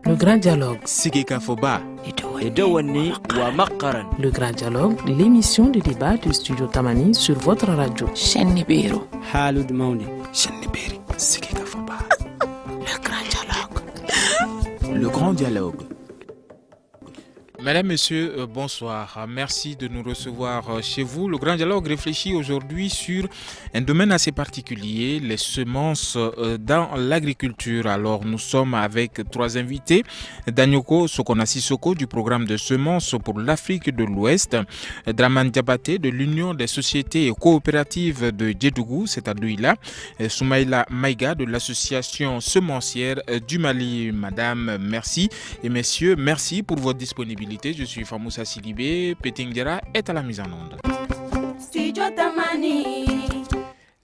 Le grand dialogue. Sigika Foba. Le grand dialogue, l'émission de débat du studio Tamani sur votre radio. Chenibero. Halud Mauni. Cheniberi. Sigika Foba. Le grand dialogue. Le grand dialogue. Mesdames, Messieurs, bonsoir. Merci de nous recevoir chez vous. Le Grand Dialogue réfléchit aujourd'hui sur un domaine assez particulier, les semences dans l'agriculture. Alors, nous sommes avec trois invités. Danyoko Sokonasisoko du programme de semences pour l'Afrique de l'Ouest. Draman Diabaté de l'Union des sociétés et coopératives de Djedougou, c'est à Douila. Soumaïla Maïga de l'association semencière du Mali. Madame, merci. Et messieurs, merci pour votre disponibilité. Je suis Famoussa Sidibé, Petingera est à la mise en onde.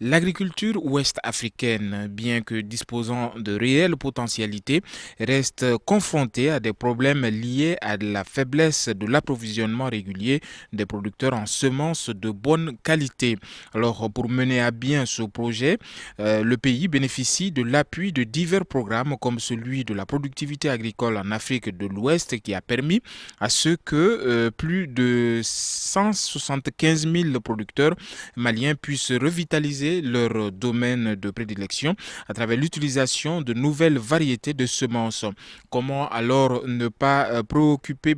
L'agriculture ouest-africaine, bien que disposant de réelles potentialités, reste confrontée à des problèmes liés à la faiblesse de l'approvisionnement régulier des producteurs en semences de bonne qualité. Alors, pour mener à bien ce projet, le pays bénéficie de l'appui de divers programmes comme celui de la productivité agricole en Afrique de l'Ouest qui a permis à ce que plus de 175 000 producteurs maliens puissent revitaliser leur domaine de prédilection à travers l'utilisation de nouvelles variétés de semences. Comment alors ne pas se préoccuper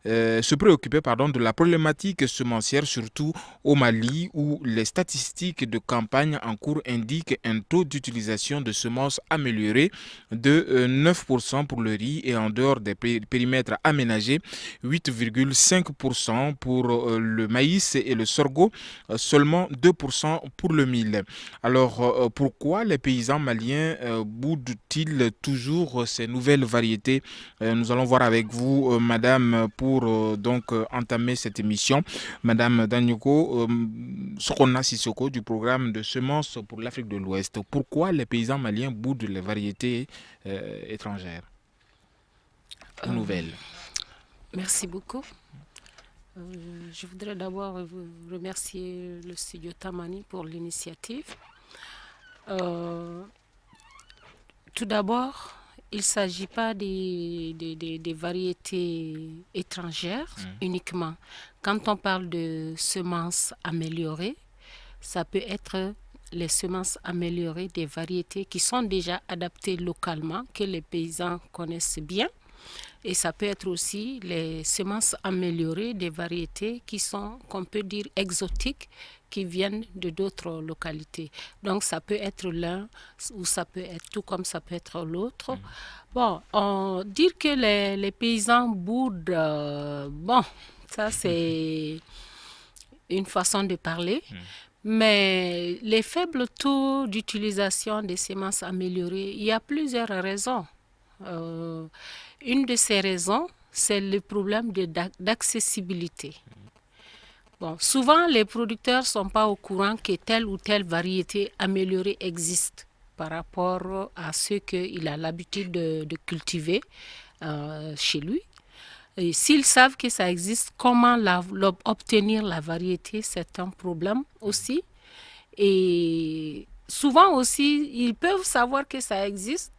de la problématique semencière, surtout au Mali où les statistiques de campagne en cours indiquent un taux d'utilisation de semences amélioré de 9% pour le riz et en dehors des périmètres aménagés 8,5% pour le maïs et le sorgho, seulement 2% pour le mil. Alors, pourquoi les paysans maliens boudent-ils toujours ces nouvelles variétés? Nous allons voir avec vous, madame, pour entamer cette émission. Madame Danyoko Sokonasisoko du programme de semences pour l'Afrique de l'Ouest. Pourquoi les paysans maliens boudent les variétés étrangères ou nouvelles? Merci beaucoup. Je voudrais d'abord remercier le studio Tamani pour l'initiative. Tout d'abord, il ne s'agit pas des variétés étrangères uniquement. Quand on parle de semences améliorées, ça peut être les semences améliorées des variétés qui sont déjà adaptées localement, que les paysans connaissent bien. Et ça peut être aussi les semences améliorées des variétés qui sont, qu'on peut dire, exotiques, qui viennent de d'autres localités. Donc ça peut être l'un ou ça peut être tout comme ça peut être l'autre. Bon, dire que les paysans boudent, ça c'est une façon de parler. Mais les faibles taux d'utilisation des semences améliorées, il y a plusieurs raisons. Une de ces raisons, c'est le problème d'accessibilité. Bon, souvent, les producteurs ne sont pas au courant que telle ou telle variété améliorée existe par rapport à ce qu'il a l'habitude de cultiver chez lui. Et s'ils savent que ça existe, comment obtenir la variété, c'est un problème aussi. Et souvent aussi, ils peuvent savoir que ça existe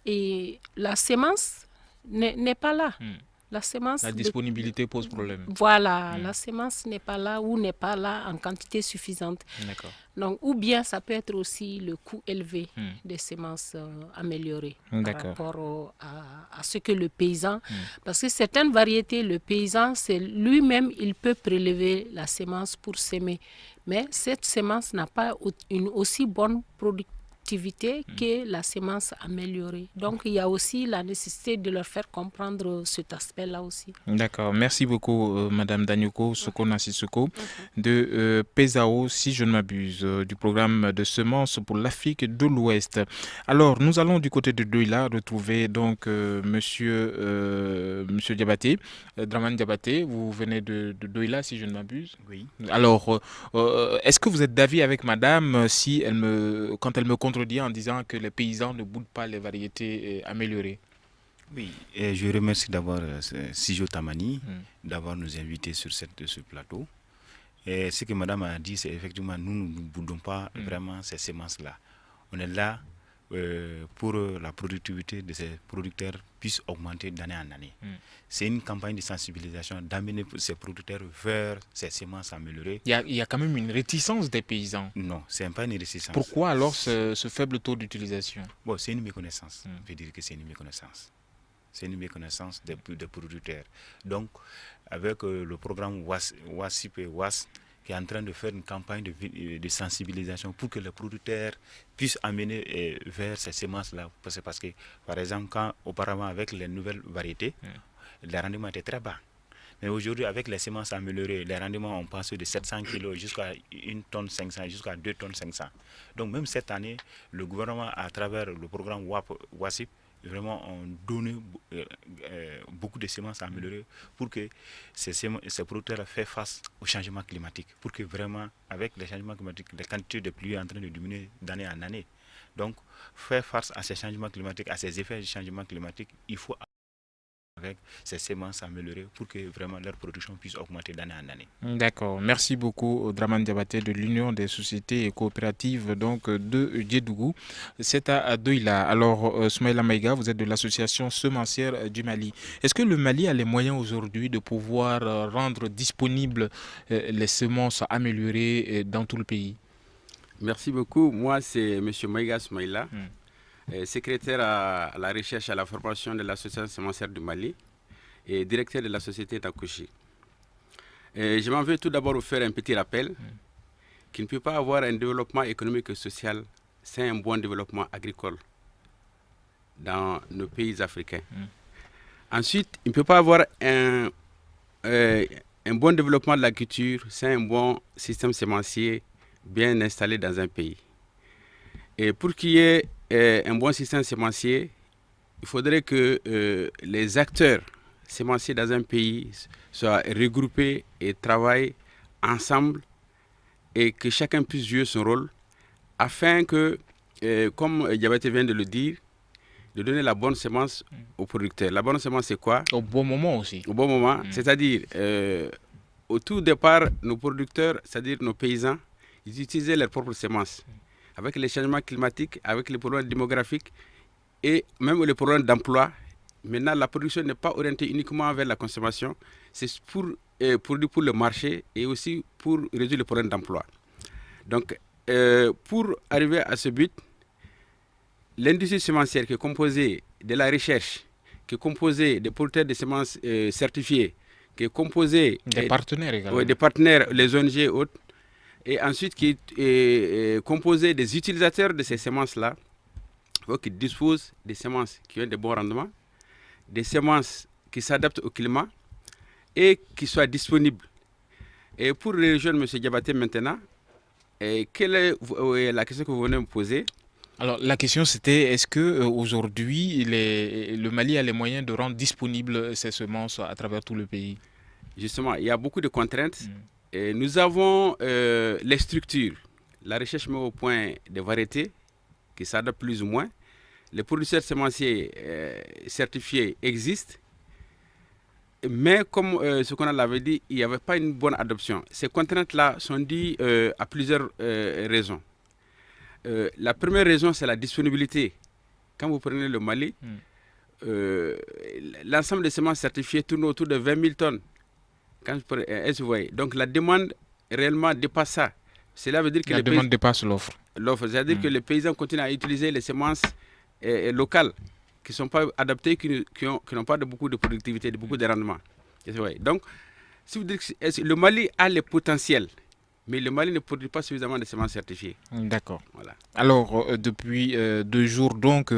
et la semence n'est pas là. La disponibilité pose problème. Voilà, la semence n'est pas là ou n'est pas là en quantité suffisante. D'accord. Donc, ou bien ça peut être aussi le coût élevé des semences améliorées par rapport à ce que le paysan... Parce que certaines variétés, le paysan, c'est lui-même, il peut prélever la semence pour semer. Mais cette semence n'a pas une aussi bonne productivité que la semence améliorée. Donc, il y a aussi la nécessité de leur faire comprendre cet aspect-là aussi. D'accord. Merci beaucoup, Madame Danyoko Sokonasisoko de PESAO, si je ne m'abuse, du programme de semences pour l'Afrique de l'Ouest. Alors, nous allons du côté de Douila retrouver donc Monsieur Diabaté, Draman Diabaté. Vous venez de Douila, si je ne m'abuse. Oui. Alors, est-ce que vous êtes d'avis avec Madame quand elle me contredit en disant que les paysans ne boudent pas les variétés améliorées? Oui, et je remercie d'abord Sijo Tamani d'avoir nous invités sur ce plateau. Et ce que madame a dit, c'est effectivement, nous ne boudons pas vraiment ces semences-là. On est là pour la productivité de ces producteurs puisse augmenter d'année en année. C'est une campagne de sensibilisation, d'amener ces producteurs vers ces semences améliorées. Il y a quand même une réticence des paysans. Non, ce n'est pas une réticence. Pourquoi alors ce faible taux d'utilisation? Bon, c'est une méconnaissance. Je veux dire que c'est une méconnaissance. C'est une méconnaissance des producteurs. Donc, avec le programme WASIP et WAS, qui est en train de faire une campagne de sensibilisation pour que les producteurs puissent amener vers ces semences-là. Parce que, par exemple, auparavant, avec les nouvelles variétés, les rendements étaient très bas. Mais aujourd'hui, avec les semences améliorées, les rendements ont passé de 700 kg jusqu'à 1 tonne 500, jusqu'à 2 tonnes 500. Donc, même cette année, le gouvernement, à travers le programme WASIP, vraiment ont donné beaucoup de semences améliorées pour que ces producteurs fassent face au changement climatique, pour que vraiment, avec les changements climatiques, les quantités de pluie sont en train de diminuer d'année en année. Donc, faire face à ces changements climatiques, à ces effets du changement climatique, il faut avec ces semences améliorées pour que vraiment leur production puisse augmenter d'année en année. D'accord. Merci beaucoup, Dramane Diabaté de l'Union des sociétés et coopératives donc, de Djedougou. C'est à Douila. Alors, Soumaïla Maïga, vous êtes de l'association semencière du Mali. Est-ce que le Mali a les moyens aujourd'hui de pouvoir rendre disponibles les semences améliorées dans tout le pays? Merci beaucoup. Moi, c'est M. Maïga Soumaïla. Secrétaire à la recherche et à la formation de l'association semencière du Mali et directeur de la société Takouchi. Je m'en veux tout d'abord vous faire un petit rappel qu'il ne peut pas avoir un développement économique et social sans un bon développement agricole dans nos pays africains. Ensuite, il ne peut pas avoir un bon développement de l'agriculture sans un bon système sémencier bien installé dans un pays. Et pour qu'il y ait un bon système sémencier, il faudrait que les acteurs sémenciers dans un pays soient regroupés et travaillent ensemble et que chacun puisse jouer son rôle afin que, comme Diabaté vient de le dire, de donner la bonne semence aux producteurs. La bonne semence, c'est quoi? Au bon moment aussi. Au bon moment, c'est-à-dire au tout départ, nos producteurs, c'est-à-dire nos paysans, ils utilisaient leurs propres semences. Avec les changements climatiques, avec les problèmes démographiques et même les problèmes d'emploi, maintenant la production n'est pas orientée uniquement vers la consommation, c'est pour le marché et aussi pour résoudre les problèmes d'emploi. Donc, pour arriver à ce but, l'industrie semencière qui est composée de la recherche, qui est composée des producteurs de semences certifiés, qui est composée des partenaires également. Des partenaires, les ONG et autres, et ensuite qui est composé des utilisateurs de ces semences-là, qui disposent des semences qui ont de bons rendements, des semences qui s'adaptent au climat et qui soient disponibles. Et pour rejoindre M. Diabaté maintenant, quelle est la question que vous venez de me poser? Alors la question c'était, est-ce qu'aujourd'hui le Mali a les moyens de rendre disponibles ces semences à travers tout le pays? Justement, il y a beaucoup de contraintes. Et nous avons les structures. La recherche met au point des variétés qui s'adaptent plus ou moins. Les producteurs semenciers certifiés existent. Mais comme ce qu'on l'avait dit, il n'y avait pas une bonne adoption. Ces contraintes-là sont dues à plusieurs raisons. La première raison, c'est la disponibilité. Quand vous prenez le Mali, l'ensemble des semences certifiées tourne autour de 20 000 tonnes. Donc la demande réellement dépasse ça. Cela veut dire que la demande dépasse l'offre. L'offre, c'est-à-dire que les paysans continuent à utiliser les semences locales qui ne sont pas adaptées, qui n'ont pas beaucoup de productivité, beaucoup de rendement. Donc, si vous dites que le Mali a le potentiel, mais le Mali ne produit pas suffisamment de semences certifiées. D'accord. Voilà. Alors, depuis 2 jours, donc,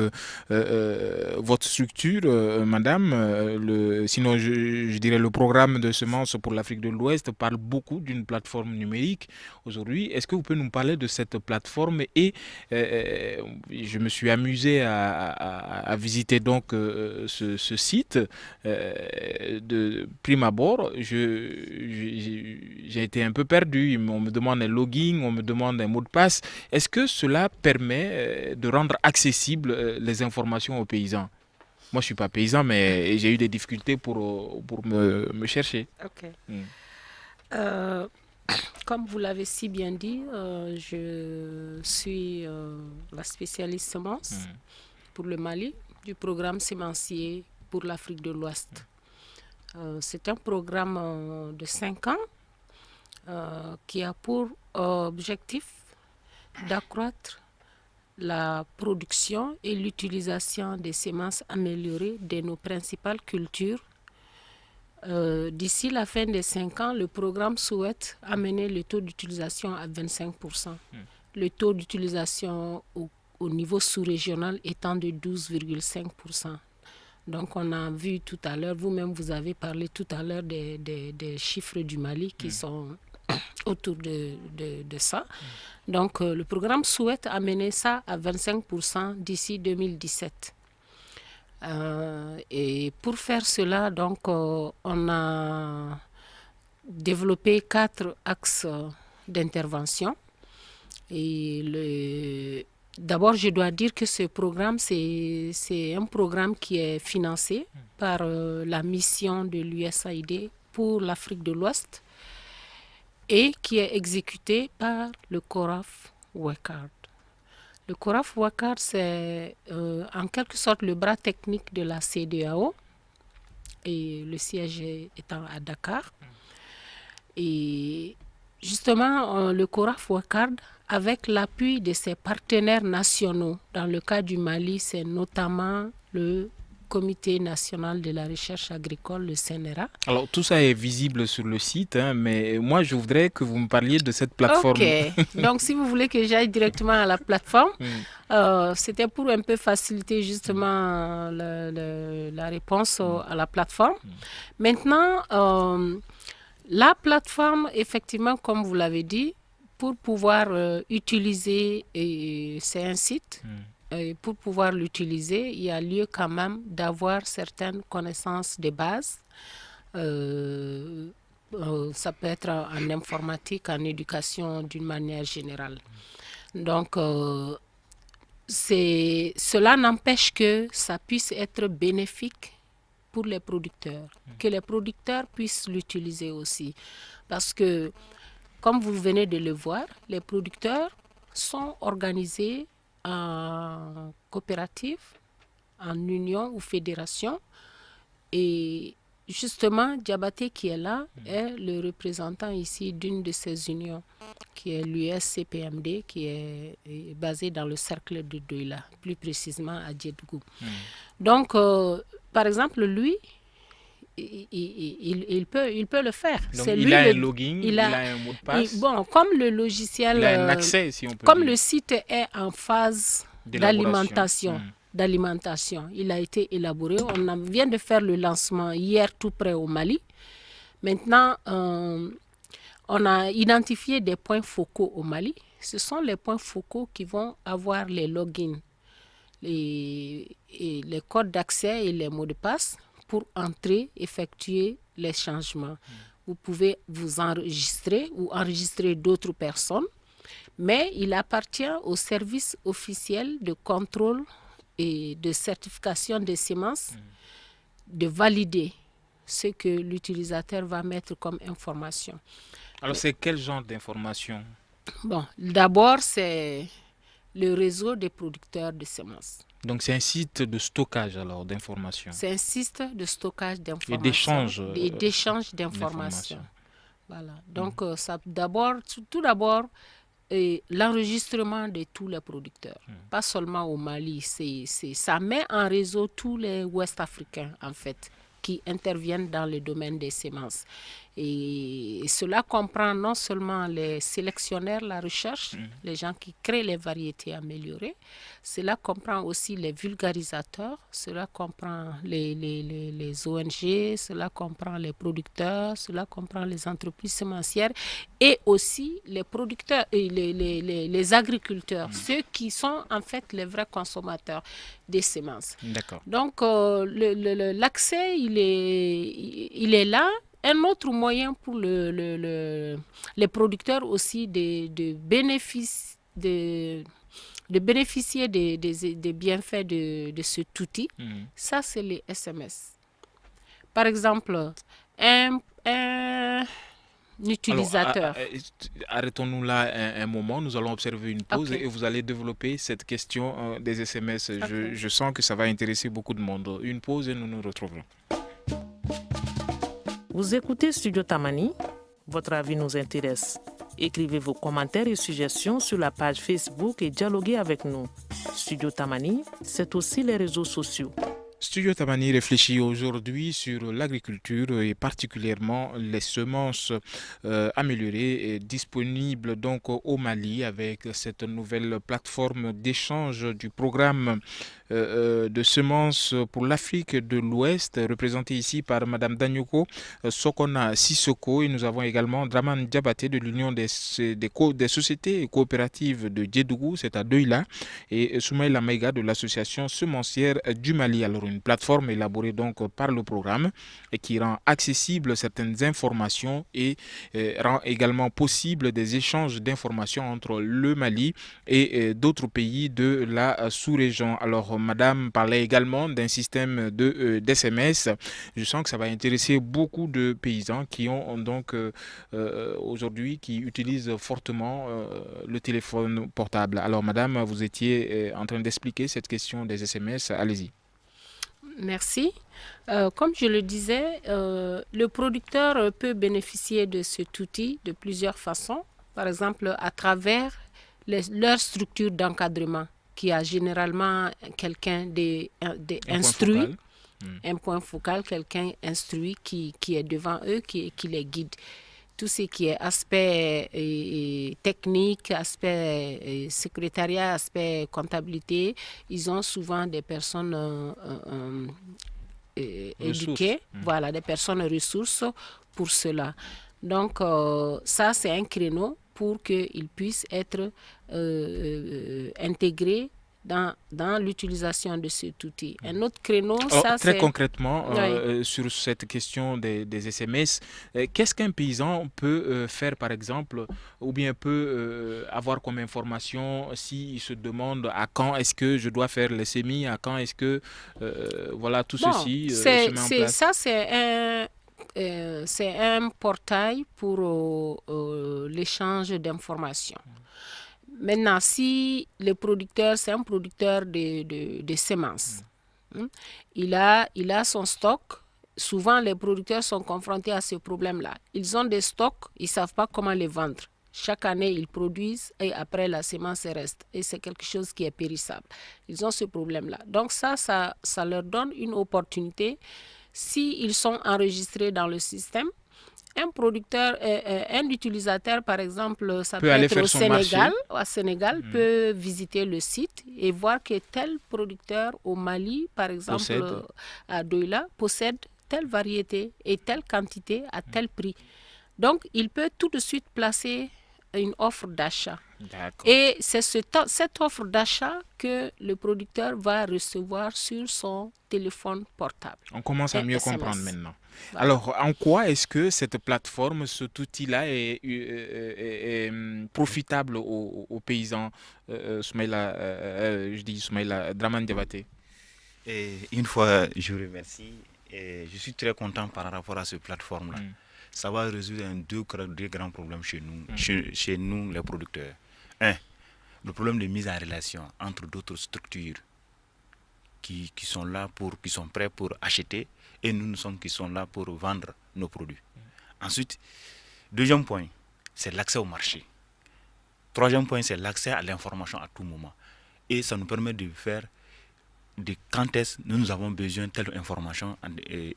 votre structure, madame, sinon je dirais le programme de semences pour l'Afrique de l'Ouest parle beaucoup d'une plateforme numérique aujourd'hui. Est-ce que vous pouvez nous parler de cette plateforme? Et je me suis amusé à visiter donc ce site. De prime abord, j'ai été un peu perdu. On me demande un login, on me demande un mot de passe. Est-ce que cela permet de rendre accessibles les informations aux paysans? Moi, je ne suis pas paysan, mais j'ai eu des difficultés pour me chercher. Ok. Comme vous l'avez si bien dit, je suis la spécialiste semences pour le Mali du programme sémencier pour l'Afrique de l'Ouest. C'est un programme de 5 ans qui a pour objectif d'accroître la production et l'utilisation des semences améliorées de nos principales cultures. D'ici la fin des 5 ans, le programme souhaite amener le taux d'utilisation à 25%. Le taux d'utilisation au niveau sous-régional étant de 12,5%. Donc on a vu tout à l'heure, vous-même vous avez parlé tout à l'heure des chiffres du Mali qui sont autour de ça. Donc le programme souhaite amener ça à 25% d'ici 2017. Et pour faire cela, donc, on a développé 4 axes d'intervention. Et d'abord, je dois dire que ce programme, c'est un programme qui est financé par la mission de l'USAID pour l'Afrique de l'Ouest et qui est exécuté par le CORAF WECARD. Le CORAF WECARD, c'est en quelque sorte le bras technique de la CEDEAO, et le siège étant à Dakar. Et justement, le CORAF WECARD, avec l'appui de ses partenaires nationaux, dans le cas du Mali, c'est notamment le Comité national de la recherche agricole, le CNRA. Alors, tout ça est visible sur le site, mais moi, je voudrais que vous me parliez de cette plateforme. Ok, donc si vous voulez que j'aille directement à la plateforme, c'était pour un peu faciliter justement la réponse à la plateforme. Maintenant, la plateforme, effectivement, comme vous l'avez dit, pour pouvoir utiliser, c'est un site. Et pour pouvoir l'utiliser, il y a lieu quand même d'avoir certaines connaissances de base. Ça peut être en informatique, en éducation d'une manière générale. Donc, cela n'empêche que ça puisse être bénéfique pour les producteurs, que les producteurs puissent l'utiliser aussi. Parce que, comme vous venez de le voir, les producteurs sont organisés en coopérative, en union ou fédération. Et justement, Diabaté qui est là est le représentant ici d'une de ces unions, qui est l'USCPMD, qui est basée dans le cercle de Douala, plus précisément à Djedgou. Donc, par exemple, lui, il peut le faire. Donc, c'est il lui a un login, il a un mot de passe. Bon, comme le logiciel, il a un accès, si on peut comme dire. le site est en phase d'alimentation, il a été élaboré. On vient de faire le lancement hier tout près au Mali. Maintenant, on a identifié des points focaux au Mali. Ce sont les points focaux qui vont avoir les logins, les codes d'accès et les mots de passe pour entrer, effectuer les changements. Vous pouvez vous enregistrer ou enregistrer d'autres personnes, mais il appartient au service officiel de contrôle et de certification des semences de valider ce que l'utilisateur va mettre comme information. Alors, c'est quel genre d'information? Bon, d'abord, c'est le réseau des producteurs de semences. Donc, c'est un site de stockage alors d'informations. C'est un site de stockage d'informations. Et d'échange d'informations. Voilà. Donc, tout d'abord, l'enregistrement de tous les producteurs. Pas seulement au Mali. Ça met en réseau tous les Ouest-Africains, en fait, qui interviennent dans le domaine des semences. Et cela comprend non seulement les sélectionnaires, la recherche, les gens qui créent les variétés améliorées, cela comprend aussi les vulgarisateurs, cela comprend les ONG, cela comprend les producteurs, cela comprend les entreprises semencières et aussi les producteurs et les agriculteurs, ceux qui sont en fait les vrais consommateurs des semences. D'accord. Donc l'accès, il est là. Un autre moyen pour les producteurs aussi de bénéficier des bienfaits de cet outil, ça c'est les SMS. Par exemple, utilisateur. Arrêtons-nous là un moment, nous allons observer une pause et vous allez développer cette question des SMS. Je sens que ça va intéresser beaucoup de monde. Une pause et nous nous retrouverons. Vous écoutez Studio Tamani, votre avis nous intéresse. Écrivez vos commentaires et suggestions sur la page Facebook et dialoguez avec nous. Studio Tamani, c'est aussi les réseaux sociaux. Studio Tamani réfléchit aujourd'hui sur l'agriculture et particulièrement les semences améliorées et disponibles donc au Mali avec cette nouvelle plateforme d'échange du programme de semences pour l'Afrique de l'Ouest, représentée ici par Madame Danyoko Sokona Sissoko. Et nous avons également Draman Diabaté de l'Union des sociétés et coopératives de Djedougou, c'est à Douila, et Soumaïla Maïga de l'association semencière du Mali. Alors une plateforme élaborée donc par le programme et qui rend accessibles certaines informations et rend également possible des échanges d'informations entre le Mali et d'autres pays de la sous-région. Alors Madame parlait également d'un système d'SMS. Je sens que ça va intéresser beaucoup de paysans qui ont donc aujourd'hui qui utilisent fortement le téléphone portable. Alors Madame, vous étiez en train d'expliquer cette question des SMS. Allez-y. Merci. Comme je le disais, le producteur peut bénéficier de cet outil de plusieurs façons. Par exemple, à travers leur structure d'encadrement, qui a généralement quelqu'un instruit, un point focal, quelqu'un instruit qui est devant eux, qui les guide. Tout ce qui est aspect technique, aspect secrétariat, aspect comptabilité, ils ont souvent des personnes éduquées, voilà, des personnes ressources pour cela. Donc, ça, c'est un créneau pour qu'ils puissent être intégrés dans l'utilisation de cet outil. Un autre créneau, très concrètement, sur cette question des SMS, qu'est-ce qu'un paysan peut faire, par exemple, ou bien peut avoir comme information s'il se demande à quand est-ce que je dois faire les semis, à quand est-ce que, voilà, tout ceci se met en place. Ça, c'est un portail pour l'échange d'informations. Maintenant, si le producteur, c'est un producteur de semences, il a son stock. Souvent, les producteurs sont confrontés à ce problème-là. Ils ont des stocks, ils ne savent pas comment les vendre. Chaque année, ils produisent et après, la semence reste. Et c'est quelque chose qui est périssable. Ils ont ce problème-là. Donc ça leur donne une opportunité. S'ils sont enregistrés dans le système, un producteur, un utilisateur, par exemple, ça peut être au Sénégal, peut visiter le site et voir que tel producteur au Mali, par exemple, à Douila, possède telle variété et telle quantité à tel prix. Donc, il peut tout de suite placer une offre d'achat. Et c'est cette offre d'achat que le producteur va recevoir sur son téléphone portable. On commence à mieux comprendre maintenant. Voilà. Alors, en quoi est-ce que cette plateforme, cet outil-là est profitable aux paysans, Soumaïla Draman Diabaté? Une fois, je vous remercie. Et je suis très content par rapport à cette plateforme-là. Ça va résoudre deux grands problèmes chez nous, chez nous les producteurs. Le problème de mise en relation entre d'autres structures qui sont là qui sont prêts pour acheter et nous qui sont là pour vendre nos produits. Ensuite, deuxième point, c'est l'accès au marché. Troisième point, c'est l'accès à l'information à tout moment. Et ça nous permet de faire quand est-ce nous avons besoin de telle information et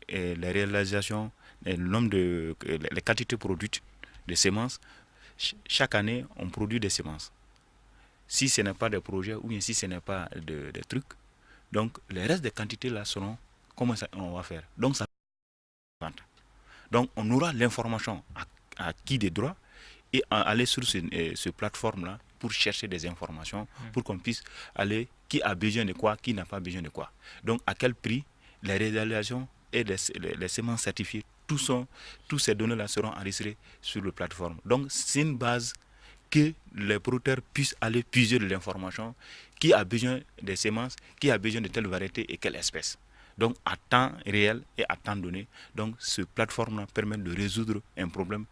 les réalisations, les quantités produites de semences. Chaque année, on produit des semences. Si ce n'est pas des projets ou bien si ce n'est pas des trucs, donc les restes des quantités là seront comment on va faire. Donc ça donc on aura l'information à qui des droits et aller sur ce plateforme là pour chercher des informations pour qu'on puisse aller qui a besoin de quoi, qui n'a pas besoin de quoi. Donc à quel prix, les réalisations et les semences certifiées, tous ces données-là seront enregistrées sur la plateforme. Donc c'est une base que les producteurs puissent aller puiser de l'information, qui a besoin des semences, qui a besoin de telle variété et quelle espèce. Donc à temps réel et à temps donné. Donc cette plateforme-là permet de résoudre un problème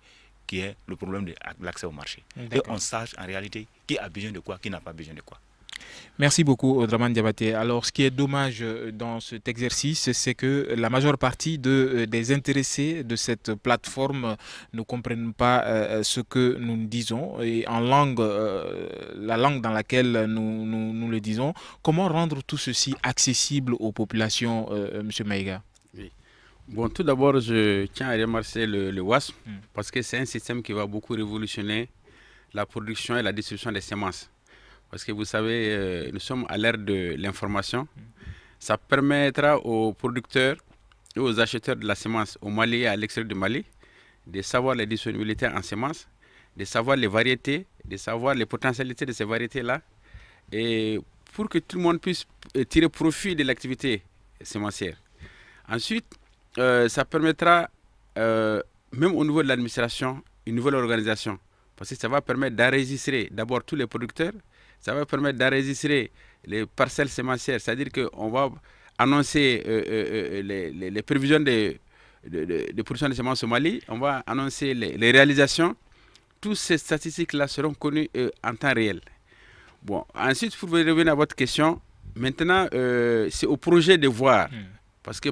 qui est le problème de l'accès au marché. Et on sache en réalité qui a besoin de quoi, qui n'a pas besoin de quoi. Merci beaucoup, Draman Diabaté. Alors, ce qui est dommage dans cet exercice, c'est que la majeure partie des intéressés de cette plateforme ne comprennent pas ce que nous disons et en langue, la langue dans laquelle nous le disons. Comment rendre tout ceci accessible aux populations, M. Maïga? Oui. Bon, tout d'abord, je tiens à remercier le WASP parce que c'est un système qui va beaucoup révolutionner la production et la distribution des semences. Parce que vous savez, nous sommes à l'ère de l'information. Ça permettra aux producteurs et aux acheteurs de la semence au Mali et à l'extérieur du Mali de savoir les disponibilités en semences, de savoir les variétés, de savoir les potentialités de ces variétés-là, et pour que tout le monde puisse tirer profit de l'activité semencière. Ensuite, ça permettra, même au niveau de l'administration, une nouvelle organisation. Parce que ça va permettre d'enregistrer d'abord tous les producteurs. Ça va permettre d'enregistrer les parcelles sémencières, c'est-à-dire qu'on va annoncer les prévisions de production de semences au Mali, on va annoncer les réalisations. Toutes ces statistiques-là seront connues en temps réel. Bon, ensuite, pour revenir à votre question, maintenant, c'est au projet de voir, parce que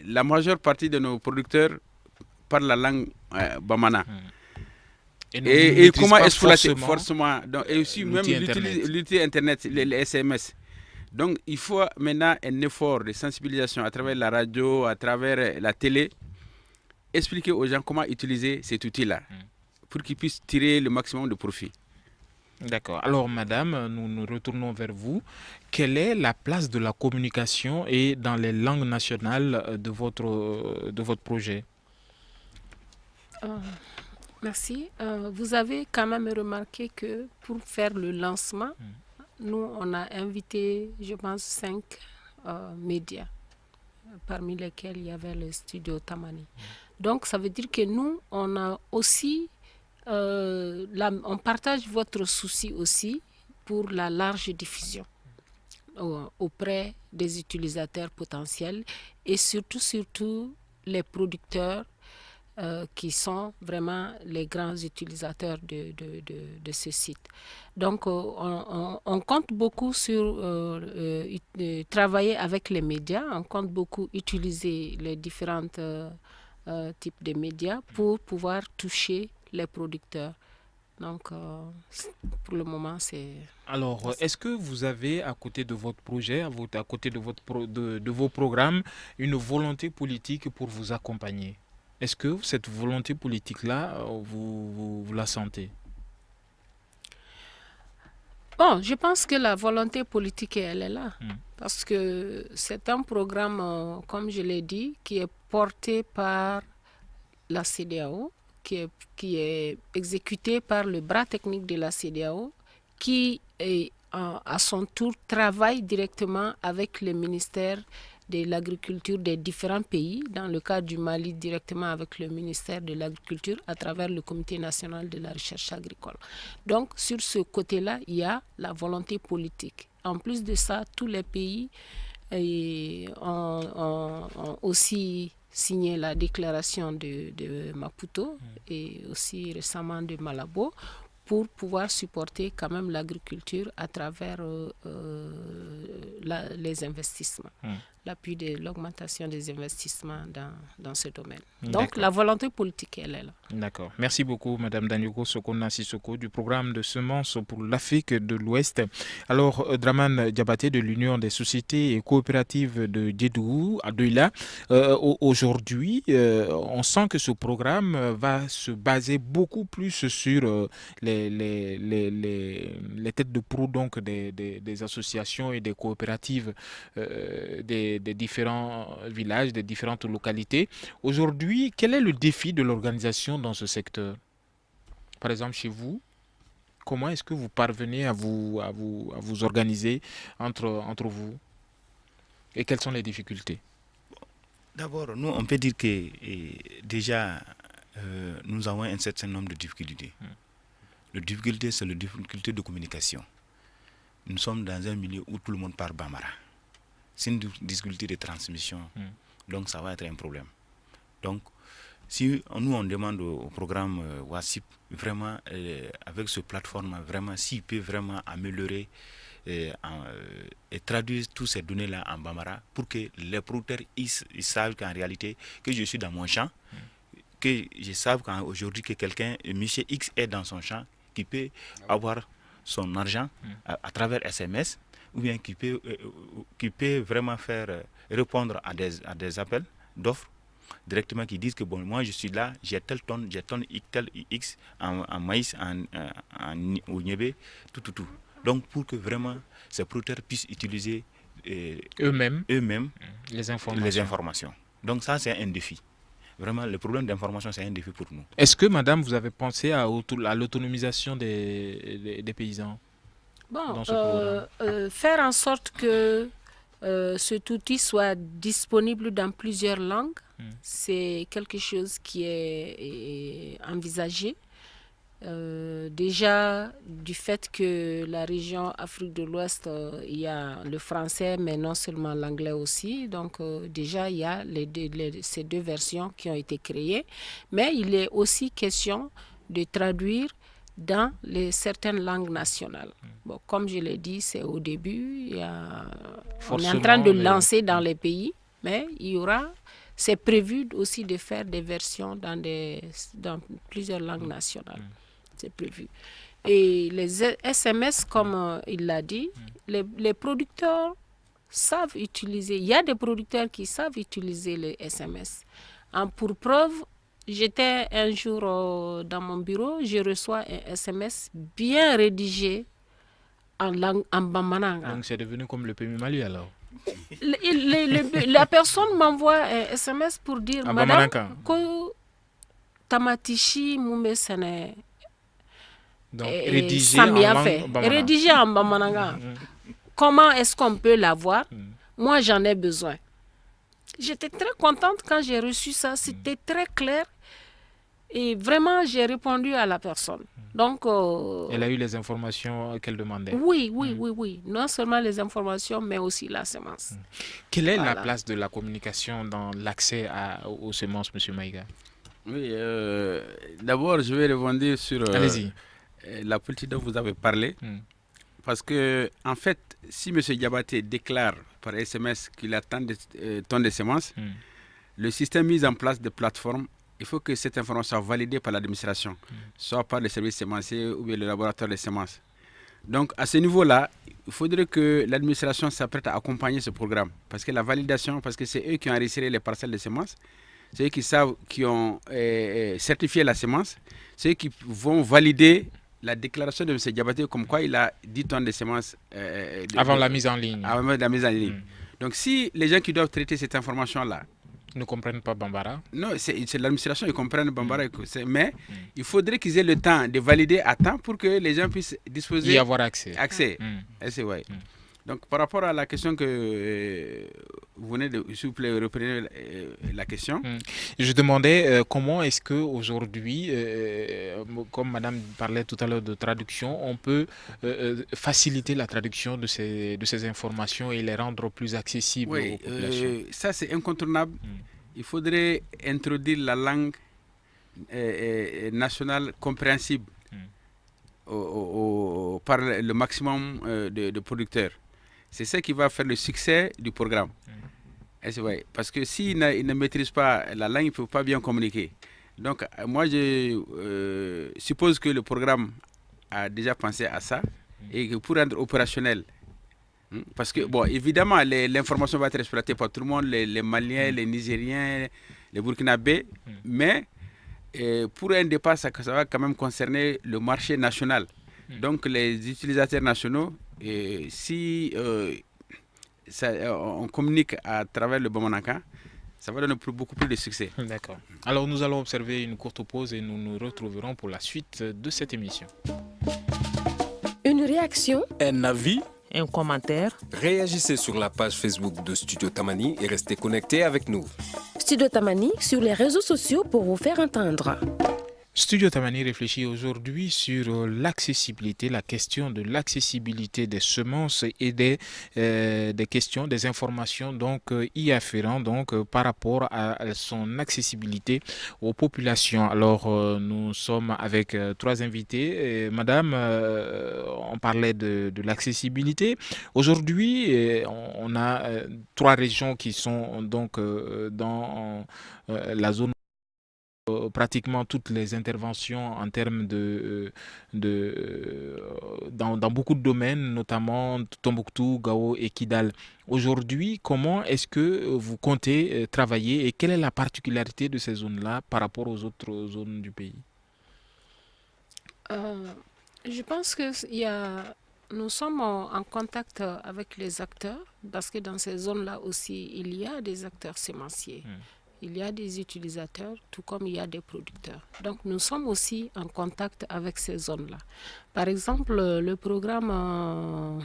la majeure partie de nos producteurs parlent la langue bamana. Et comment exploiter forcément donc, et aussi même l'outil Internet, les SMS. Donc il faut maintenant un effort de sensibilisation à travers la radio, à travers la télé, expliquer aux gens comment utiliser cet outil-là pour qu'ils puissent tirer le maximum de profit. D'accord. Alors madame, nous nous retournons vers vous. Quelle est la place de la communication et dans les langues nationales de votre projet? Merci. Vous avez quand même remarqué que pour faire le lancement, nous, on a invité, je pense, 5 médias, parmi lesquels il y avait le studio Tamani. Donc, ça veut dire que nous, on a aussi, on partage votre souci aussi pour la large diffusion auprès des utilisateurs potentiels et surtout les producteurs qui sont vraiment les grands utilisateurs de ce site. Donc, on compte beaucoup sur travailler avec les médias, on compte beaucoup utiliser les différents types de médias pour pouvoir toucher les producteurs. Donc, pour le moment, c'est... Alors, est-ce que vous avez, à côté de votre projet, à côté de vos programmes, une volonté politique pour vous accompagner? Est-ce que cette volonté politique-là, vous la sentez? Bon, je pense que la volonté politique, elle est là. Parce que c'est un programme, comme je l'ai dit, qui est porté par la CEDEAO, qui est exécuté par le bras technique de la CEDEAO, qui, à son tour, travaille directement avec le ministère de l'agriculture des différents pays, dans le cas du Mali directement avec le ministère de l'Agriculture à travers le Comité national de la recherche agricole. Donc sur ce côté-là, il y a la volonté politique. En plus de ça, tous les pays ont aussi signé la déclaration de Maputo et aussi récemment de Malabo pour pouvoir supporter quand même l'agriculture à travers les investissements, l'appui de l'augmentation des investissements dans ce domaine. Donc la volonté politique, elle est là. D'accord. Merci beaucoup, Madame Danyoko Sokona Sissoko du programme de semences pour l'Afrique de l'Ouest. Alors, Draman Diabaté de l'Union des sociétés et coopératives de Djedougou, à Douila, aujourd'hui, on sent que ce programme va se baser beaucoup plus sur les têtes de proue donc des associations et des coopératives des différents villages, des différentes localités. Aujourd'hui, quel est le défi de l'organisation dans ce secteur? Par exemple, chez vous, comment est-ce que vous parvenez à vous organiser entre vous? Et quelles sont les difficultés? D'abord, nous, on peut dire que déjà, nous avons un certain nombre de difficultés. La difficulté, c'est la difficulté de communication. Nous sommes dans un milieu où tout le monde parle bambara. c'est une difficulté de transmission. Donc ça va être un problème. Donc si nous on demande au programme WASIP vraiment avec ce plateforme vraiment s'il peut vraiment améliorer et traduire toutes ces données là en bambara pour que les producteurs ils savent qu'en réalité que je suis dans mon champ, que je savent qu'aujourd'hui que quelqu'un monsieur X est dans son champ, qui peut avoir son argent à travers SMS, ou bien qui peut vraiment faire répondre à des appels d'offres directement, qui disent que bon, moi je suis là, j'ai tel tonne tel X en maïs, au niébé, tout. Donc pour que vraiment ces producteurs puissent utiliser eux-mêmes les informations. Donc ça c'est un défi. Vraiment, le problème d'information, c'est un défi pour nous. Est-ce que, madame, vous avez pensé à l'autonomisation des paysans dans ce programme? Faire en sorte que cet outil soit disponible dans plusieurs langues, c'est quelque chose qui est envisagé. Déjà, du fait que la région Afrique de l'Ouest, il y a le français, mais non seulement l'anglais aussi. Donc, déjà, il y a ces deux versions qui ont été créées. Mais il est aussi question de traduire dans certaines langues nationales. Bon, comme je l'ai dit, c'est au début. On est en train de lancer dans les pays, mais il y aura... C'est prévu aussi de faire des versions dans plusieurs langues nationales. C'est prévu. Et les SMS, comme il l'a dit, les producteurs savent utiliser. Il y a des producteurs qui savent utiliser les SMS. Pour preuve, j'étais un jour dans mon bureau, je reçois un SMS bien rédigé en Bambananga. Donc c'est devenu comme le Pémi Mali alors. La personne m'envoie un SMS pour dire Madame, que Tamatishi Moumesane. Donc rédigé en Bambananga. Comment est-ce qu'on peut l'avoir? Moi, j'en ai besoin. J'étais très contente quand j'ai reçu ça. C'était très clair. Et vraiment, j'ai répondu à la personne. Donc, elle a eu les informations qu'elle demandait. Oui. Non seulement les informations, mais aussi la semence. Quelle est la place de la communication dans l'accès aux semences, M. Maïga? Oui, d'abord, je vais rebondir sur la politique dont vous avez parlé. Parce que, en fait, si M. Diabaté déclare par SMS qu'il a tant de tonnes de semences, le système mis en place de plateformes, il faut que cette information soit validée par l'administration, soit par le service sémencier ou bien le laboratoire des semences. Donc, à ce niveau-là, il faudrait que l'administration s'apprête à accompagner ce programme. Parce que la validation, parce que c'est eux qui ont enregistré les parcelles de semences, c'est eux qui savent, qui ont certifié la semence, c'est eux qui vont valider la déclaration de M. Diabaté comme quoi il a 10 tonnes de semences avant la mise en ligne. Avant la mise en ligne. Donc si les gens qui doivent traiter cette information-là ne comprennent pas Bambara. Non, c'est l'administration, ils comprennent Bambara, mais il faudrait qu'ils aient le temps de valider à temps pour que les gens puissent disposer... Y avoir accès. Ouais. Donc par rapport à la question que vous venez de... S'il vous plaît, reprenez la question. Je demandais comment est-ce qu'aujourd'hui, comme madame parlait tout à l'heure de traduction, on peut faciliter la traduction de ces informations et les rendre plus accessibles aux populations. Ça c'est incontournable. Il faudrait introduire la langue nationale compréhensible par le maximum de producteurs. C'est ça qui va faire le succès du programme. C'est vrai. Parce que s'ils ne maîtrisent pas la langue, ils ne peuvent pas bien communiquer. Donc, moi, je suppose que le programme a déjà pensé à ça et que pour rendre opérationnel, parce que, bon, évidemment, l'information va être exploitée par tout le monde, les Maliens, les Nigériens, les Burkinabés, mais pour un départ, ça va quand même concerner le marché national. Donc, les utilisateurs nationaux, si on communique à travers le Bambanaka, ça va donner beaucoup plus de succès. D'accord. Alors, nous allons observer une courte pause et nous nous retrouverons pour la suite de cette émission. Une réaction, un avis, un commentaire. Réagissez sur la page Facebook de Studio Tamani et restez connectés avec nous. Studio Tamani sur les réseaux sociaux pour vous faire entendre. Studio Tamani réfléchit aujourd'hui sur l'accessibilité, la question de l'accessibilité des semences et des questions, des informations y afférentes par rapport à son accessibilité aux populations. Alors nous sommes avec trois invités. Madame, on parlait de l'accessibilité. Aujourd'hui, on a trois régions qui sont dans la zone pratiquement toutes les interventions en termes dans beaucoup de domaines, notamment Tombouctou, Gao et Kidal. Aujourd'hui, comment est-ce que vous comptez travailler et quelle est la particularité de ces zones-là par rapport aux autres zones du pays? Je pense que nous sommes en contact avec les acteurs parce que dans ces zones-là aussi, il y a des acteurs sémenciers. Il y a des utilisateurs, tout comme il y a des producteurs. Donc, nous sommes aussi en contact avec ces zones-là. Par exemple, le programme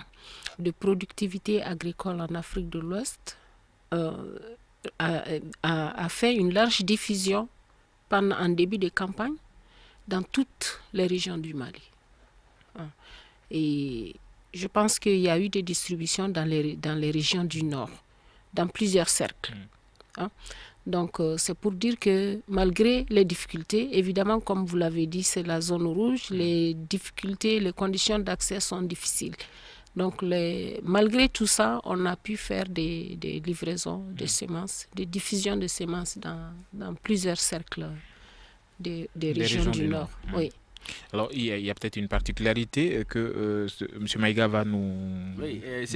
de productivité agricole en Afrique de l'Ouest a fait une large diffusion en début de campagne dans toutes les régions du Mali. Et je pense qu'il y a eu des distributions dans les régions du Nord, dans plusieurs cercles. Donc, c'est pour dire que malgré les difficultés, évidemment, comme vous l'avez dit, c'est la zone rouge, les difficultés, les conditions d'accès sont difficiles. Donc, malgré tout ça, on a pu faire des livraisons de semences, des diffusions de semences dans plusieurs cercles des régions du Nord. Oui. Alors, il y a peut-être une particularité que M. Maïga va nous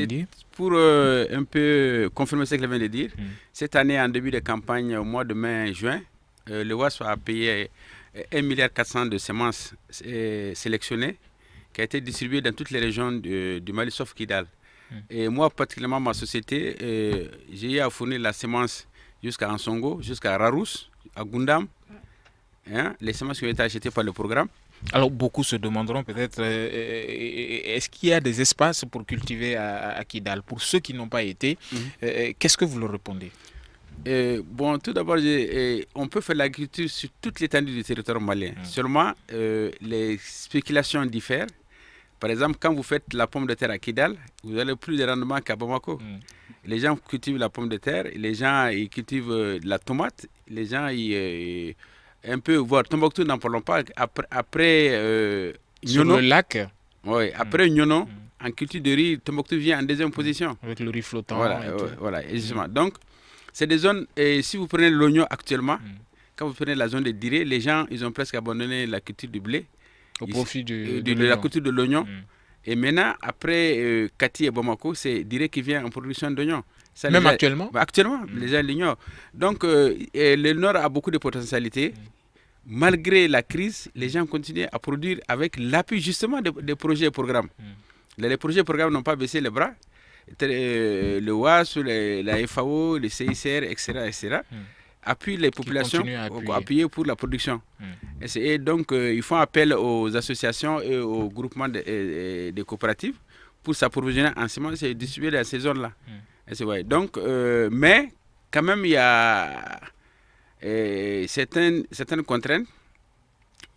dire. Pour un peu confirmer ce qu'il vient de dire, cette année, en début de campagne, au mois de mai-juin, le WASP a payé 1,4 milliard de semences sélectionnées qui a été distribuées dans toutes les régions du Mali, sauf Kidal. Et moi, particulièrement, ma société, j'ai eu à fournir la semence jusqu'à Ansongo, jusqu'à Rarous, à Gundam. Les semences qui ont été achetées par le programme. Alors, beaucoup se demanderont peut-être, est-ce qu'il y a des espaces pour cultiver à Kidal? Pour ceux qui n'ont pas été, qu'est-ce que vous leur répondez? Bon, tout d'abord, on peut faire l'agriculture sur toute l'étendue du territoire malien. Seulement, les spéculations diffèrent. Par exemple, quand vous faites la pomme de terre à Kidal, vous avez plus de rendement qu'à Bamako. Les gens cultivent la pomme de terre, les gens ils cultivent la tomate, les gens un peu, voire Tombouctou, n'en parlons pas. Après sur Nyono, le lac. Oui, après Nyono, en culture de riz, Tombouctou vient en deuxième position. Avec le riz flottant. Voilà, justement. Donc, c'est des zones, si vous prenez l'oignon actuellement, quand vous prenez la zone de Diré, les gens, ils ont presque abandonné la culture du blé. Au profit de la culture de l'oignon. Et maintenant, après Kati et Bamako, c'est Diré qui vient en production d'oignons. Ça, même actuellement? Actuellement, les gens l'ignorent. Donc, le Nord a beaucoup de potentialités. Malgré la crise, les gens continuent à produire avec l'appui justement des projets et programmes. Les projets et programmes n'ont pas baissé les bras. Le WAS, la FAO, le CICR, etc. appuient les populations appuyer pour la production. Et donc, ils font appel aux associations et aux groupements des coopératives pour s'approvisionner en semences et distribuer dans ces zones-là. Donc, mais quand même, il y a certaines contraintes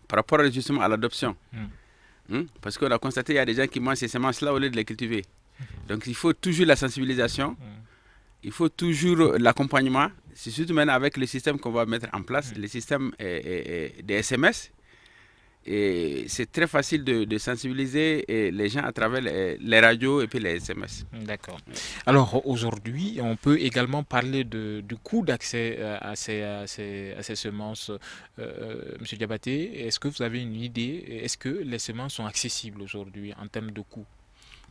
par rapport justement à l'adoption. Parce qu'on a constaté qu'il y a des gens qui mangent ces semences-là au lieu de les cultiver. Donc, il faut toujours la sensibilisation, il faut toujours l'accompagnement. C'est surtout maintenant avec le système qu'on va mettre en place, le système des SMS. Et c'est très facile de sensibiliser les gens à travers les radios et puis les SMS. D'accord. Alors aujourd'hui, on peut également parler du coût d'accès à ces semences. Monsieur Diabaté, est-ce que vous avez une idée? Est-ce que les semences sont accessibles aujourd'hui en termes de coût?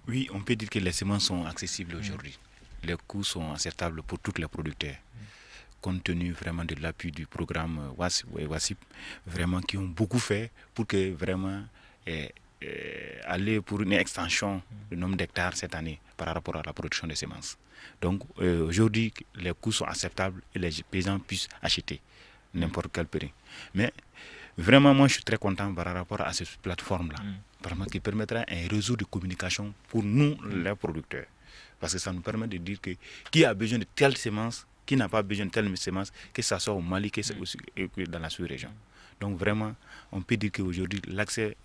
Oui, on peut dire que les semences sont accessibles aujourd'hui. Les coûts sont acceptables pour tous les producteurs. Compte tenu vraiment de l'appui du programme WASIP, vraiment qui ont beaucoup fait pour que vraiment aller pour une extension du nombre d'hectares cette année par rapport à la production de semences. Donc aujourd'hui, les coûts sont acceptables et les paysans puissent acheter n'importe quel prix. Mais vraiment, moi je suis très content par rapport à cette plateforme-là, vraiment qui permettra un réseau de communication pour nous, les producteurs. Parce que ça nous permet de dire que qui a besoin de telle semence, qui n'a pas besoin de telle semence, que ce soit au Mali, que ce soit dans la sous-région. Donc vraiment, on peut dire qu'aujourd'hui, l'accès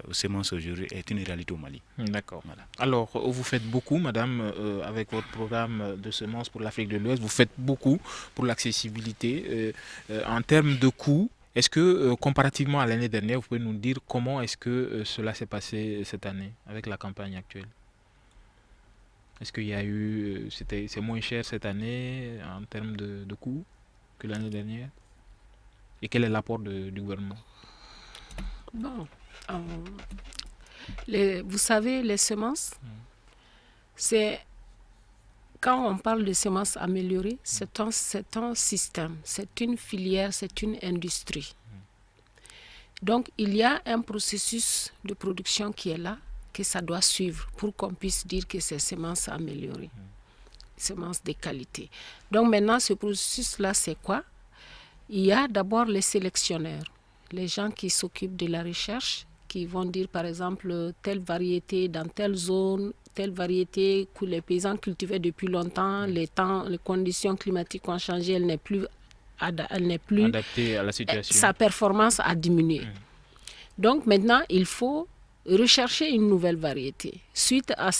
aux semences aujourd'hui est une réalité au Mali. D'accord. Voilà. Alors, vous faites beaucoup, madame, avec votre programme de semences pour l'Afrique de l'Ouest, vous faites beaucoup pour l'accessibilité. En termes de coûts, est-ce que, comparativement à l'année dernière, vous pouvez nous dire comment est-ce que cela s'est passé cette année avec la campagne actuelle? Est-ce qu'il y a eu, c'est moins cher cette année en termes de coûts que l'année dernière? Et quel est l'apport du gouvernement? Bon, vous savez, les semences, c'est quand on parle de semences améliorées, c'est un système, c'est une filière, c'est une industrie. Donc, il y a un processus de production qui est là, que ça doit suivre pour qu'on puisse dire que c'est semences améliorées, semences de qualité. Donc, maintenant, ce processus-là, c'est quoi? Il y a d'abord les sélectionneurs, les gens qui s'occupent de la recherche, qui vont dire, par exemple, telle variété dans telle zone, telle variété que les paysans cultivaient depuis longtemps, les conditions climatiques ont changé, elle n'est plus adaptée à la situation. Sa performance a diminué. Donc maintenant, il faut rechercher une nouvelle variété. Suite à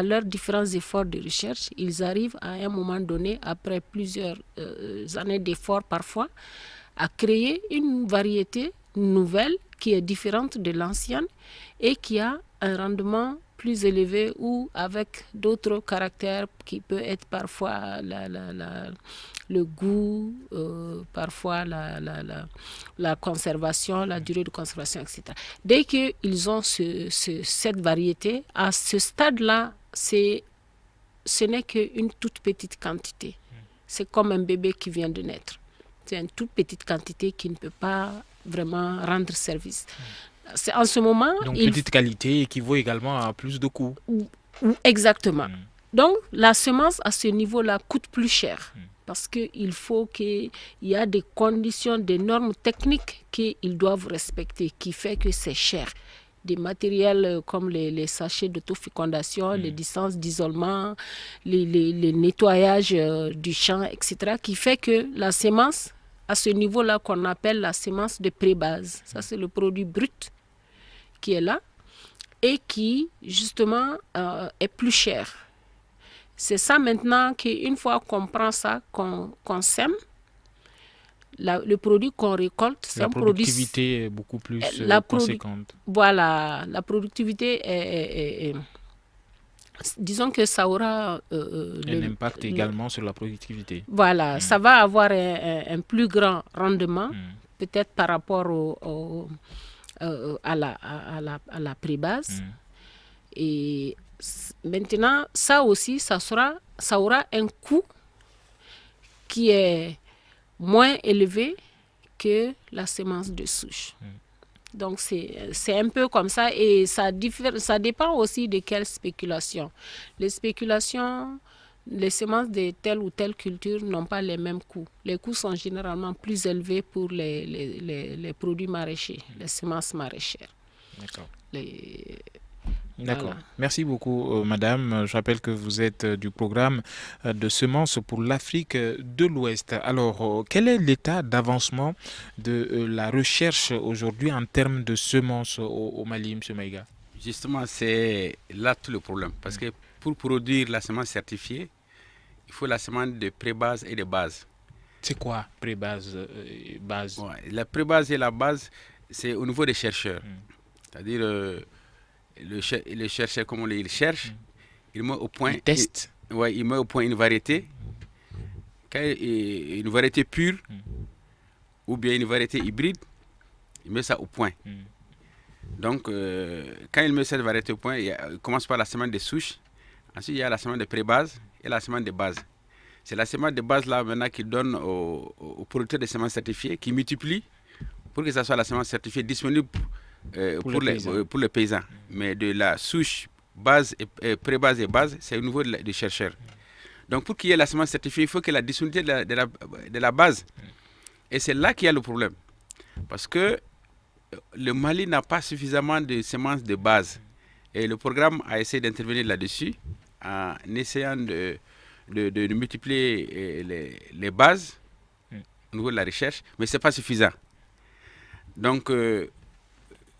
leurs différents efforts de recherche, ils arrivent à un moment donné, après plusieurs années d'efforts parfois, à créer une variété nouvelle qui est différente de l'ancienne et qui a un rendement plus élevé ou avec d'autres caractères qui peut être parfois le goût, parfois la conservation, la durée de conservation, etc. Dès qu'ils ont cette variété, à ce stade-là, ce n'est qu'une toute petite quantité. C'est comme un bébé qui vient de naître. C'est une toute petite quantité qui ne peut pas vraiment rendre service. C'est en ce moment... Donc petite qualité équivaut également à plus de coûts. Exactement. Donc la semence à ce niveau-là coûte plus cher. Parce qu'il faut qu'il y a des conditions, des normes techniques qu'ils doivent respecter, qui fait que c'est cher. Des matériels comme les sachets d'autofécondation, les distances d'isolement, les nettoyages du champ, etc., qui fait que la semence, à ce niveau-là qu'on appelle la semence de pré-base, ça c'est le produit brut qui est là et qui, justement, est plus cher. C'est ça maintenant qu'une fois qu'on prend ça, qu'on sème, le produit qu'on récolte, c'est un produit... La productivité est beaucoup plus conséquente. Voilà, la productivité est disons que ça aura... un impact également sur la productivité. Voilà, ça va avoir un plus grand rendement, peut-être par rapport à la pré-base. Et maintenant, ça aussi, ça aura un coût qui est moins élevé que la semence de souche. Donc, c'est un peu comme ça et ça dépend aussi de quelle spéculation. Les spéculations, les semences de telle ou telle culture n'ont pas les mêmes coûts. Les coûts sont généralement plus élevés pour les produits maraîchers, les semences maraîchères. D'accord. D'accord. Voilà. Merci beaucoup, madame. Je rappelle que vous êtes du programme de semences pour l'Afrique de l'Ouest. Alors, quel est l'état d'avancement de la recherche aujourd'hui en termes de semences au Mali, M. Maïga? Justement, c'est là tout le problème. Parce que pour produire la semence certifiée, il faut la semence de pré-base et de base. C'est quoi pré-base base? La pré-base et la base, c'est au niveau des chercheurs. C'est-à-dire... le chercheur, comme on dit, il cherche, il met au point... Il teste. Il met au point une variété, une variété pure, ou bien une variété hybride, il met ça au point. Donc, quand il met cette variété au point, il commence par la semence de souche, ensuite il y a la semence de pré-base et la semence de base. C'est la semence de base là maintenant qui donne aux producteurs de semences certifiées, qui multiplie pour que ça soit la semence certifiée disponible pour les paysans. Mais de la souche, base, pré-base et base, c'est au niveau des chercheurs. Donc pour qu'il y ait la semence certifiée, il faut que la disponibilité de la base. Et c'est là qu'il y a le problème. Parce que le Mali n'a pas suffisamment de semences de base. Et le programme a essayé d'intervenir là-dessus en essayant de multiplier les bases au niveau de la recherche, mais ce n'est pas suffisant. Donc,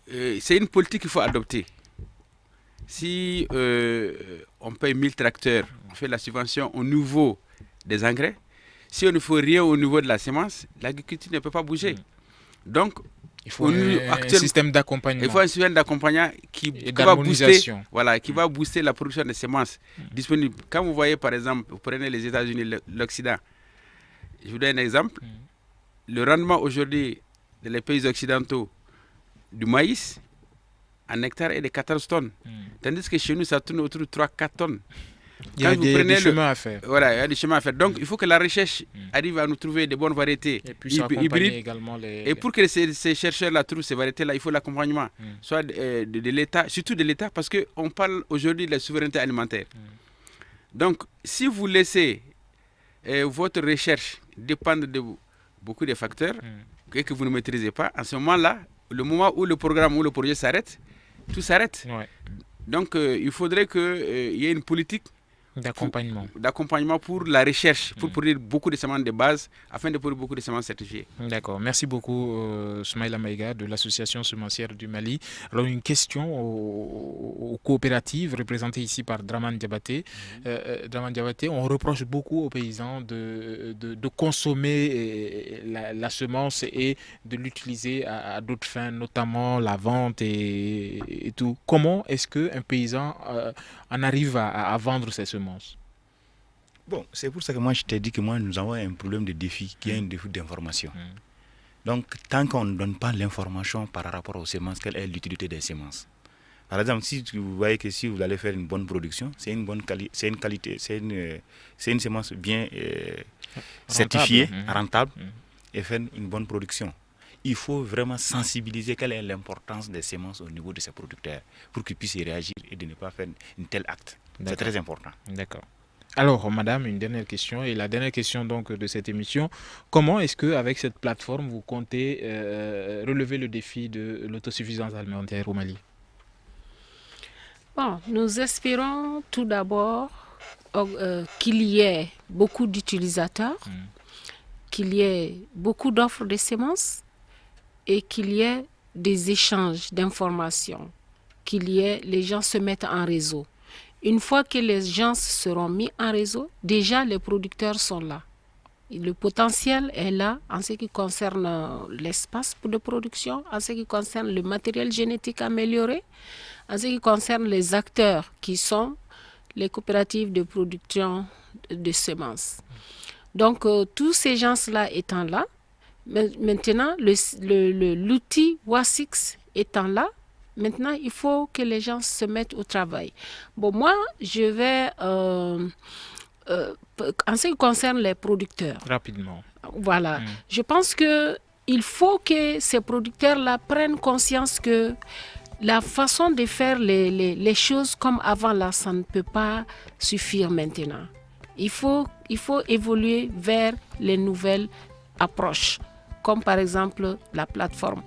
c'est une politique qu'il faut adopter. Si on paye 1000 tracteurs, on fait la subvention au niveau des engrais, si on ne fait rien au niveau de la semence, l'agriculture ne peut pas bouger. Donc, il faut un système d'accompagnement. Il faut un système d'accompagnement qui va booster la production de semences disponibles. Quand vous voyez, par exemple, vous prenez les États-Unis, l'Occident, je vous donne un exemple. Le rendement aujourd'hui dans les pays occidentaux du maïs, en hectare, est de 14 tonnes. Tandis que chez nous, ça tourne autour de 3-4 tonnes. Il y a des chemins à faire. Voilà, il y a des chemins à faire. Donc, il faut que la recherche arrive à nous trouver de bonnes variétés hybrides. Également Et pour que ces chercheurs-là trouvent ces variétés-là, il faut l'accompagnement, soit de l'État, surtout de l'État, parce qu'on parle aujourd'hui de la souveraineté alimentaire. Donc, si vous laissez votre recherche dépendre de beaucoup de facteurs et que vous ne maîtrisez pas, en ce moment-là, le moment où le programme ou le projet s'arrête, tout s'arrête. Ouais. Donc, il faudrait qu'il y ait une politique d'accompagnement pour la recherche, pour produire beaucoup de semences de base, afin de produire beaucoup de semences certifiées. D'accord. Merci beaucoup, Soumaïla Maïga, de l'Association semencière du Mali. Alors, une question aux coopératives représentées ici par Draman Diabaté. Draman Diabaté, on reproche beaucoup aux paysans de consommer la semence et de l'utiliser à d'autres fins, notamment la vente et tout. Comment est-ce qu'un paysan en arrive à vendre ces semences? Bon, c'est pour ça que moi je t'ai dit que nous avons un problème de défi, qui est un défi d'information. Donc, tant qu'on ne donne pas l'information par rapport aux semences, quelle est l'utilité des semences? Par exemple, si vous voyez que si vous allez faire une bonne production, c'est une semence bien certifiée, rentable, et faire une bonne production. Il faut vraiment sensibiliser quelle est l'importance des semences au niveau de ces producteurs pour qu'ils puissent y réagir et de ne pas faire un tel acte. C'est très important. D'accord. Alors, madame, une dernière question, et la dernière question donc de cette émission. Comment est-ce qu'avec cette plateforme, vous comptez relever le défi de l'autosuffisance alimentaire au Mali? Bon, nous espérons tout d'abord qu'il y ait beaucoup d'utilisateurs, qu'il y ait beaucoup d'offres de semences et qu'il y ait des échanges d'informations, les gens se mettent en réseau. Une fois que les gens seront mis en réseau, déjà les producteurs sont là. Le potentiel est là en ce qui concerne l'espace de production, en ce qui concerne le matériel génétique amélioré, en ce qui concerne les acteurs qui sont les coopératives de production de semences. Donc, tous ces gens-là étant là, maintenant, l'outil WASIX étant là, maintenant, il faut que les gens se mettent au travail. Bon, moi, je vais, en ce qui concerne les producteurs. Rapidement. Voilà. Je pense qu'il faut que ces producteurs-là prennent conscience que la façon de faire les choses comme avant, là, ça ne peut pas suffire maintenant. Il faut évoluer vers les nouvelles approches, comme par exemple la plateforme.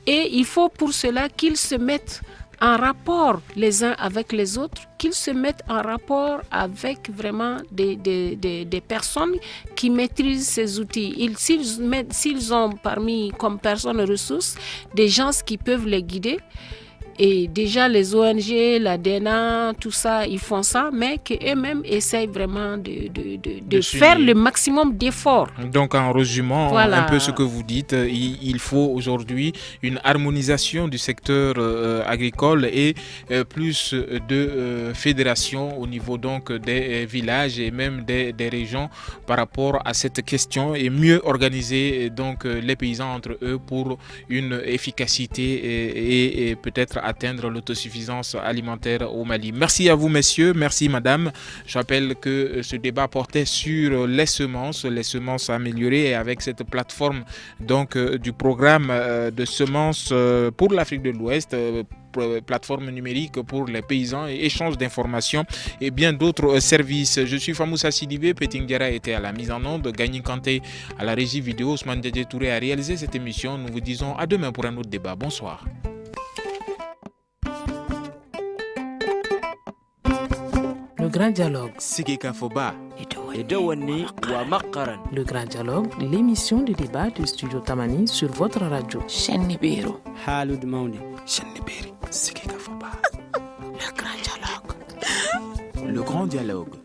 Et il faut pour cela qu'ils se mettent en rapport les uns avec les autres, qu'ils se mettent en rapport avec vraiment des personnes qui maîtrisent ces outils. S'ils ont parmi comme personnes ressources des gens qui peuvent les guider, et déjà les ONG, la DNA, tout ça, ils font ça, mais qu'eux-mêmes essayent vraiment de faire le maximum d'efforts. Donc en résumant un peu ce que vous dites, il faut aujourd'hui une harmonisation du secteur agricole et plus de fédération au niveau donc des villages et même des régions par rapport à cette question et mieux organiser donc les paysans entre eux pour une efficacité et peut-être atteindre l'autosuffisance alimentaire au Mali. Merci à vous messieurs, merci madame. Je rappelle que ce débat portait sur les semences améliorées et avec cette plateforme donc du programme de semences pour l'Afrique de l'Ouest, plateforme numérique pour les paysans et échange d'informations et bien d'autres services. Je suis Famoussa Sidibé, Peting Diarra était à la mise en onde, Gagny Kanté à la régie vidéo, Ousmane Diadje Touré a réalisé cette émission. Nous vous disons à demain pour un autre débat. Bonsoir. Le grand dialogue. Sigeka Foba. Et Le Grand Dialogue, l'émission de débat du Studio Tamani sur votre radio. Shenibiro. Halud Mauni. Shenibiri. Le Grand Dialogue. Le Grand Dialogue.